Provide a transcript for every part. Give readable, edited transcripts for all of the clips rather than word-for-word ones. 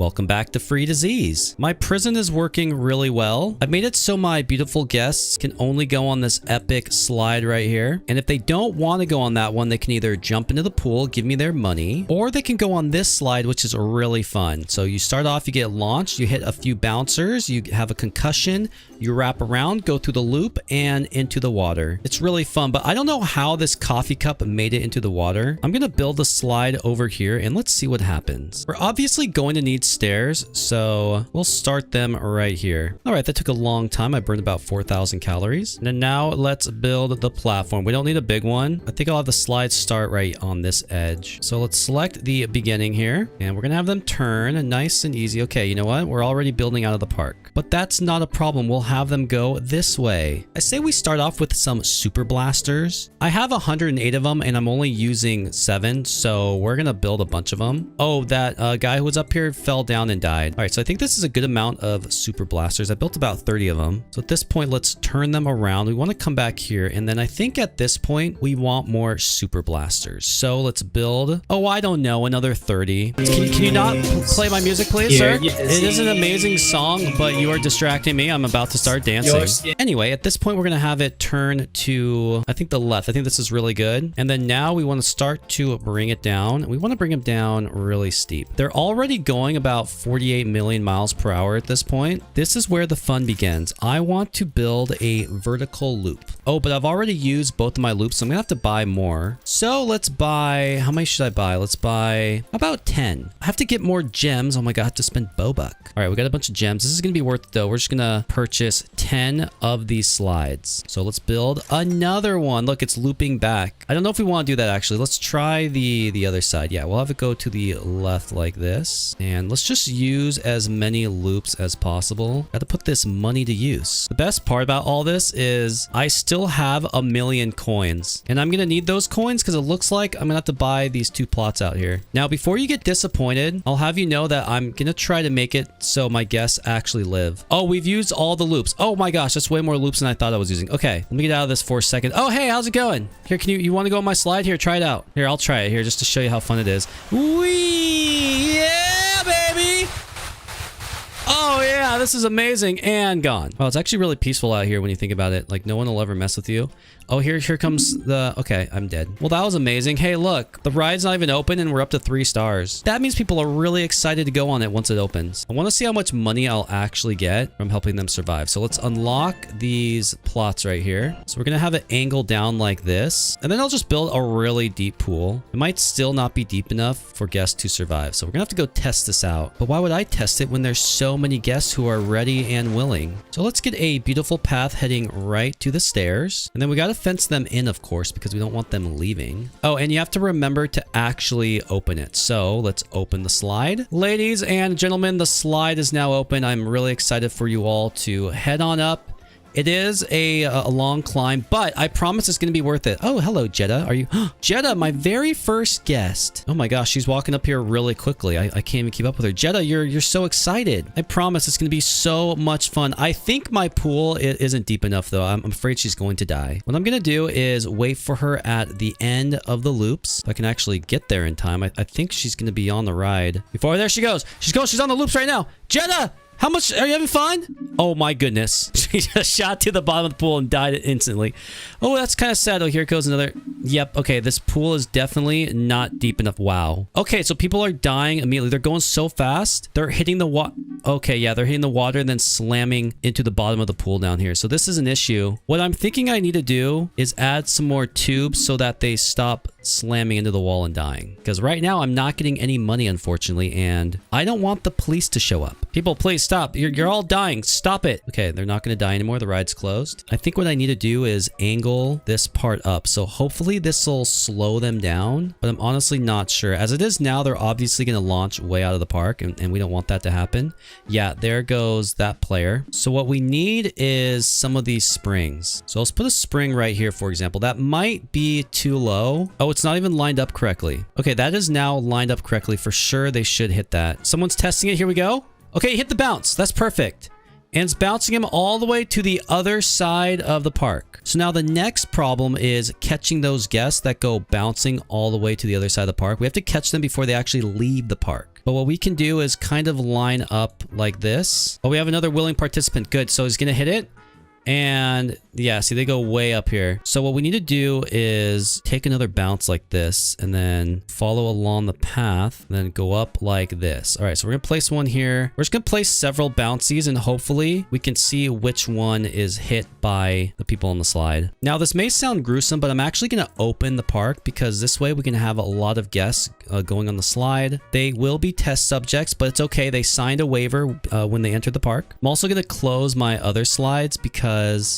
Welcome back to Free Disease. My prison is working really well. I've made it so my beautiful guests can only go on this epic slide right here. And if they don't want to go on that one, they can either jump into the pool, give me their money, or they can go on this slide, which is really fun. So you start off, you get launched, you hit a few bouncers, you have a concussion, you wrap around, go through the loop and into the water. It's really fun, but I don't know how this coffee cup made it into the water. I'm going to build a slide over here and let's see what happens. We're obviously going to need stairs, so we'll start them right here. All right, that took a long time. I burned about 4,000 calories. And then now let's build the platform. We don't need a big one. I think I'll have the slide start right on this edge. So let's select the beginning here and we're going to have them turn nice and easy. Okay, you know what? We're already building out of the park, but that's not a problem. We'll have them go this way. I say we start off with some super blasters. I have 108 of them and I'm only using 7, so we're going to build a bunch of them. Oh, that guy who was up here fell down and died. All right, so I think this is a good amount of super blasters. I built about 30 of them. So at this point, let's turn them around. We want to come back here. And then I think at this point, we want more super blasters. So let's build, oh, I don't know, another 30. Can you not play my music, please, sir? It is an amazing song, but you are distracting me. I'm about to start dancing. Anyway, at this point, we're going to have it turn to, I think, the left. I think this is really good. And then now we want to start to bring it down. We want to bring them down really steep. They're already going about 48 million miles per hour at this point. This is where the fun begins. I want to build a vertical loop. Oh, but I've already used both of my loops, so I'm gonna have to buy more. So let's buy, how many should I buy? Let's buy about 10. I have to get more gems. Oh my God, I have to spend Bobuck. All right, we got a bunch of gems. This is gonna be worth it though. We're just gonna purchase 10 of these slides. So let's build another one. Look, it's looping back. I don't know if we want to do that actually. Let's try the other side. Yeah, we'll have it go to the left like this. And let's just use as many loops as possible. Got to put this money to use. The best part about all this is I still have 1,000,000 coins. And I'm going to need those coins because it looks like I'm going to have to buy these 2 plots out here. Now, before you get disappointed, I'll have you know that I'm going to try to make it so my guests actually live. Oh, we've used all the loops. Oh my gosh, that's way more loops than I thought I was using. Okay, let me get out of this for a second. Oh, hey, how's it going? Here, you want to go on my slide? Here, try it out. Here, I'll try it here just to show you how fun it is. Whee! Yeah, baby! Oh yeah, this is amazing and gone. Oh, it's actually really peaceful out here when you think about it. Like no one will ever mess with you. Oh, here comes the, okay, I'm dead. Well, that was amazing. Hey, look, the ride's not even open and we're up to 3 stars. That means people are really excited to go on it once it opens. I want to see how much money I'll actually get from helping them survive. So let's unlock these plots right here. So we're going to have it angled down like this. And then I'll just build a really deep pool. It might still not be deep enough for guests to survive. So we're going to have to go test this out. But why would I test it when there's so many guests who are ready and willing? So let's get a beautiful path heading right to the stairs. And then we got to fence them in, of course, because we don't want them leaving. Oh, and you have to remember to actually open it. So let's open the slide. Ladies and gentlemen, the slide is now open. I'm really excited for you all to head on up. It is a long climb, but I promise it's going to be worth it. Oh, hello, Jeddah. Are you? Jeddah, my very first guest. Oh my gosh, she's walking up here really quickly. I can't even keep up with her. Jeddah, you're so excited. I promise it's going to be so much fun. I think my pool isn't deep enough, though. I'm afraid she's going to die. What I'm going to do is wait for her at the end of the loops. If I can actually get there in time. I think she's going to be on the ride. Before, there she goes. She's on the loops right now. Jeddah! How much are you having fun? Oh my goodness. She just shot to the bottom of the pool and died instantly. Oh, that's kind of sad. Oh, here goes another. Yep. Okay. This pool is definitely not deep enough. Wow. Okay. So people are dying immediately. They're going so fast. They're hitting the water. Okay. Yeah. They're hitting the water and then slamming into the bottom of the pool down here. So this is an issue. What I'm thinking I need to do is add some more tubes so that they stop slamming into the wall and dying. Because right now I'm not getting any money, unfortunately. And I don't want the police to show up. People, please stop. You're all dying. Stop it. Okay, they're not going to die anymore. The ride's closed. I think what I need to do is angle this part up. So hopefully this will slow them down, but I'm honestly not sure. As it is now, they're obviously going to launch way out of the park, and we don't want that to happen. Yeah, there goes that player. So what we need is some of these springs. So let's put a spring right here, for example. That might be too low. Oh, it's not even lined up correctly. Okay, that is now lined up correctly. For sure, they should hit that. Someone's testing it. Here we go. Okay, hit the bounce. That's perfect. And it's bouncing him all the way to the other side of the park. So now the next problem is catching those guests that go bouncing all the way to the other side of the park. We have to catch them before they actually leave the park. But what we can do is kind of line up like this. Oh, we have another willing participant. Good. So he's going to hit it. And yeah, see, they go way up here. So what we need to do is take another bounce like this and then follow along the path, and then go up like this. All right, so we're gonna place one here. We're just gonna place several bouncies and hopefully we can see which one is hit by the people on the slide. Now this may sound gruesome, but I'm actually gonna open the park because this way we can have a lot of guests going on the slide. They will be test subjects, but it's okay. They signed a waiver when they entered the park. I'm also gonna close my other slides because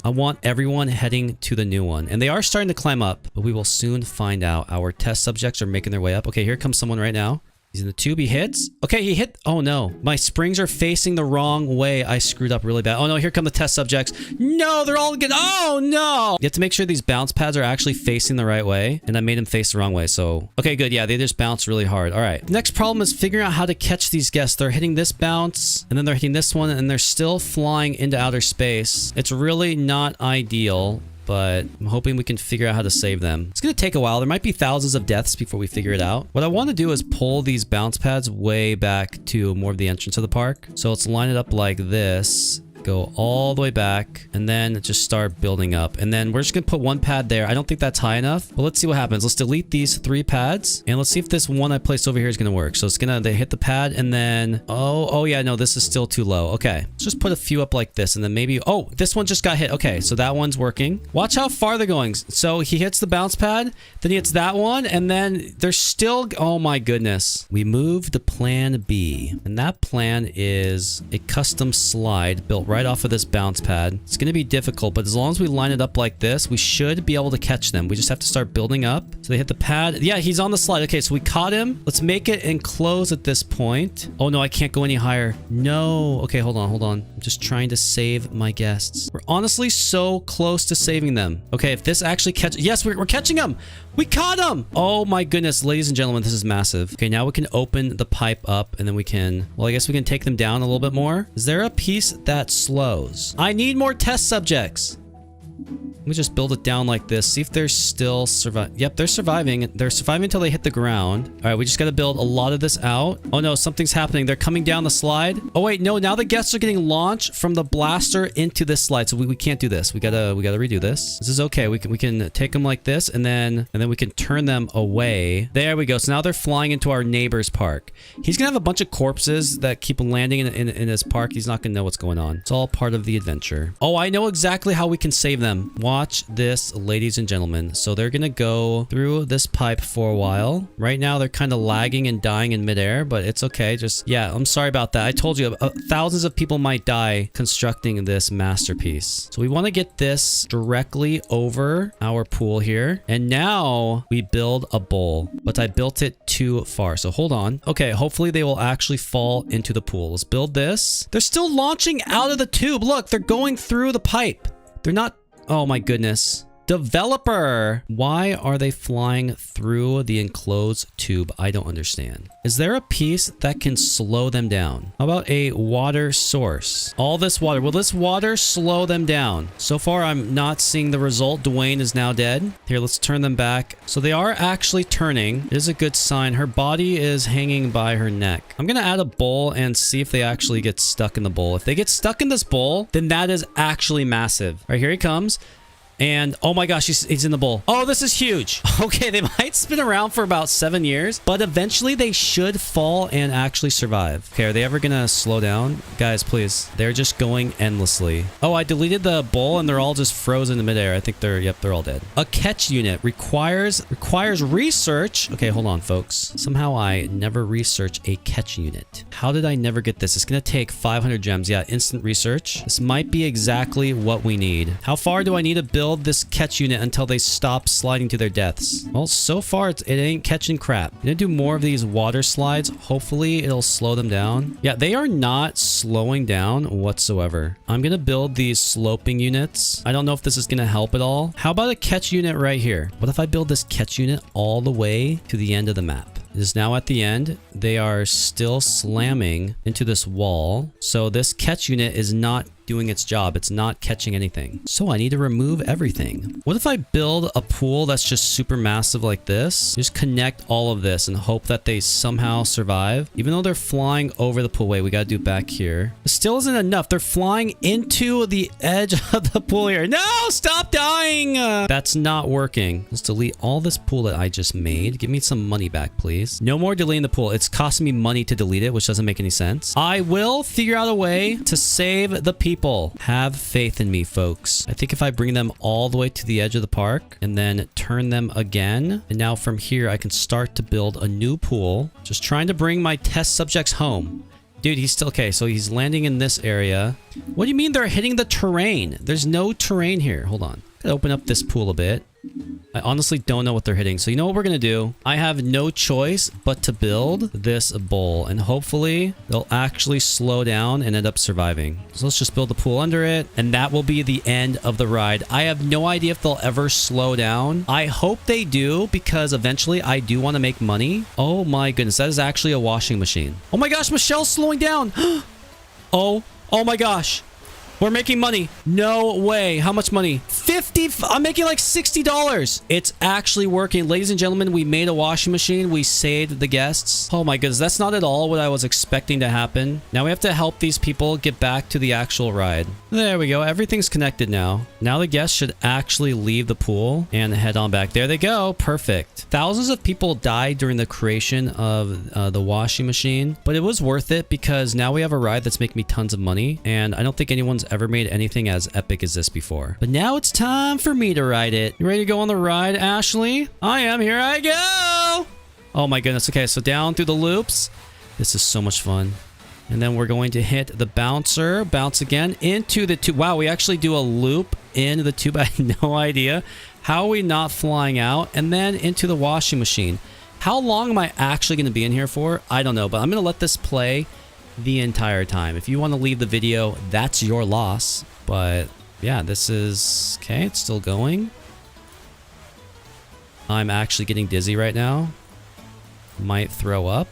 I want everyone heading to the new one. And they are starting to climb up, but we will soon find out. Our test subjects are making their way up. Okay, here comes someone right now. He's in the tube. He hits. Okay, he hit. Oh no, my springs are facing the wrong way. I screwed up really bad. Oh no, here come the test subjects. No, they're all good. Oh no. You have to make sure these bounce pads are actually facing the right way. And I made them face the wrong way. So, okay, good. Yeah, they just bounce really hard. All right. Next problem is figuring out how to catch these guests. They're hitting this bounce and then they're hitting this one and they're still flying into outer space. It's really not ideal, but I'm hoping we can figure out how to save them. It's going to take a while. There might be thousands of deaths before we figure it out. What I want to do is pull these bounce pads way back to more of the entrance of the park. So let's line it up like this. Go all the way back and then just start building up. And then we're just gonna put one pad there. I don't think that's high enough, but let's see what happens. Let's delete these 3 pads and let's see if this one I placed over here is gonna work. So it's gonna, they hit the pad and then, oh yeah, no, this is still too low. Okay, let's just put a few up like this and then maybe, oh, this one just got hit. Okay, so that one's working. Watch how far they're going. So he hits the bounce pad, then he hits that one, and then they're still, oh my goodness. We moved to plan B, and that plan is a custom slide built right off of this bounce pad. It's going to be difficult, but as long as we line it up like this, we should be able to catch them. We just have to start building up. So they hit the pad. Yeah, he's on the slide. Okay, so we caught him. Let's make it enclosed at this point. Oh no, I can't go any higher. No. Okay, hold on. I'm just trying to save my guests. We're honestly so close to saving them. Okay, if this actually catches... Yes, we're catching them. We caught him. Oh my goodness, ladies and gentlemen, this is massive. Okay, now we can open the pipe up and then we can... Well, I guess we can take them down a little bit more. Is there a piece that slows? I need more test subjects. Let me just build it down like this. See if they're still surviving. Yep, they're surviving. They're surviving until they hit the ground. All right, we just got to build a lot of this out. Oh no, something's happening. They're coming down the slide. Oh wait, no, now the guests are getting launched from the blaster into this slide. So we can't do this. We gotta redo this. This is okay. We can take them like this and then we can turn them away. There we go. So now they're flying into our neighbor's park. He's gonna have a bunch of corpses that keep landing in his park. He's not gonna know what's going on. It's all part of the adventure. Oh, I know exactly how we can save them. Watch this, ladies and gentlemen. So they're gonna go through this pipe for a while. Right now they're kind of lagging and dying in midair, but it's okay. Just, yeah, I'm sorry about that. I told you thousands of people might die constructing this masterpiece. So we want to get this directly over our pool here. And now we build a bowl, but I built it too far. So hold on. Okay, hopefully they will actually fall into the pool. Let's build this. They're still launching out of the tube. Look, they're going through the pipe. They're not... Oh my goodness. Developer! Why are they flying through the enclosed tube? I don't understand. Is there a piece that can slow them down? How about a water source? All this water. Will this water slow them down? So far, I'm not seeing the result. Dwayne is now dead. Here, let's turn them back. So they are actually turning. It is a good sign. Her body is hanging by her neck. I'm going to add a bowl and see if they actually get stuck in the bowl. If they get stuck in this bowl, then that is actually massive. All right, here he comes. And oh my gosh, he's in the bowl. Oh, this is huge. Okay, they might spin around for about 7 years, but eventually they should fall and actually survive. Okay, are they ever gonna slow down? Guys, please. They're just going endlessly. Oh, I deleted the bowl and they're all just frozen in midair. I think they're all dead. A catch unit requires research. Okay, hold on, folks. Somehow I never research a catch unit. How did I never get this? It's gonna take 500 gems. Yeah, instant research. This might be exactly what we need. How far do I need to build this catch unit until they stop sliding to their deaths? Well, so far it ain't catching crap. I'm gonna do more of these water slides. Hopefully it'll slow them down. Yeah, they are not slowing down whatsoever. I'm gonna build these sloping units. I don't know if this is gonna help at all. How about a catch unit right here? What if I build this catch unit all the way to the end of the map? It is now at the end. They are still slamming into this wall. So this catch unit is not doing its job. It's not catching anything. So I need to remove everything. What if I build a pool that's just super massive like this? Just connect all of this and hope that they somehow survive. Even though they're flying over the pool. Wait, we gotta do back here. It still isn't enough. They're flying into the edge of the pool here. No, stop dying. That's not working. Let's delete all this pool that I just made. Give me some money back, please. No more deleting the pool. It's costing me money to delete it, which doesn't make any sense. I will figure out a way to save the people. Have faith in me, folks. I think if I bring them all the way to the edge of the park and then turn them again, and now from here I can start to build a new pool. Just trying to bring my test subjects home. Dude, he's still okay. So he's landing in this area. What do you mean they're hitting the terrain? There's no terrain here. Hold on. Gotta open up this pool a bit. I honestly don't know what they're hitting. So you know what we're going to do? I have no choice but to build this bowl. And hopefully they'll actually slow down and end up surviving. So let's just build the pool under it. And that will be the end of the ride. I have no idea if they'll ever slow down. I hope they do because eventually I do want to make money. Oh my goodness. That is actually a washing machine. Oh my gosh. Michelle's slowing down. Oh my gosh. We're making money. No way. How much money? 50. I'm making like $60. It's actually working. Ladies and gentlemen, we made a washing machine. We saved the guests. Oh my goodness. That's not at all what I was expecting to happen. Now we have to help these people get back to the actual ride. There we go. Everything's connected now. Now the guests should actually leave the pool and head on back. There they go. Perfect. Thousands of people died during the creation of the washing machine, but it was worth it because now we have a ride that's making me tons of money. And I don't think anyone's ever made anything as epic as this before. But now it's time for me to ride it. You ready to go on the ride, Ashley? I am. Here I go. Oh my goodness. Okay, so down through the loops. This is so much fun. And then we're going to hit the bouncer, bounce again into the tube. Wow, we actually do a loop into the tube. I had no idea. How are we not flying out? And then into the washing machine. How long am I actually going to be in here for? I don't know, but I'm going to let this play the entire time. If you want to leave the video, that's your loss. But yeah, this is okay. It's still going. I'm actually getting dizzy right now. Might throw up.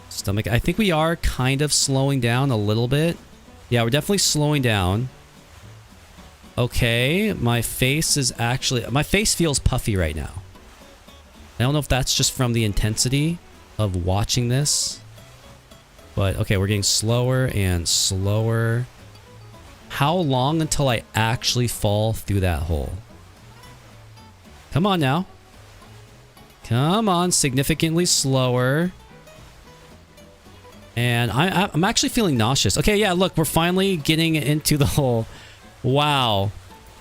Stomach. I think we are kind of slowing down a little bit. Yeah, we're definitely slowing down. Okay, my face feels puffy right now. I don't know if that's just from the intensity of watching this. But, okay, we're getting slower and slower. How long until I actually fall through that hole? Come on now. Come on, significantly slower. And I'm actually feeling nauseous. Okay, yeah, look, we're finally getting into the hole. Wow.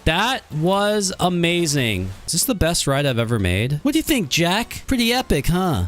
That was amazing. Is this the best ride I've ever made? What do you think, Jack? Pretty epic, huh?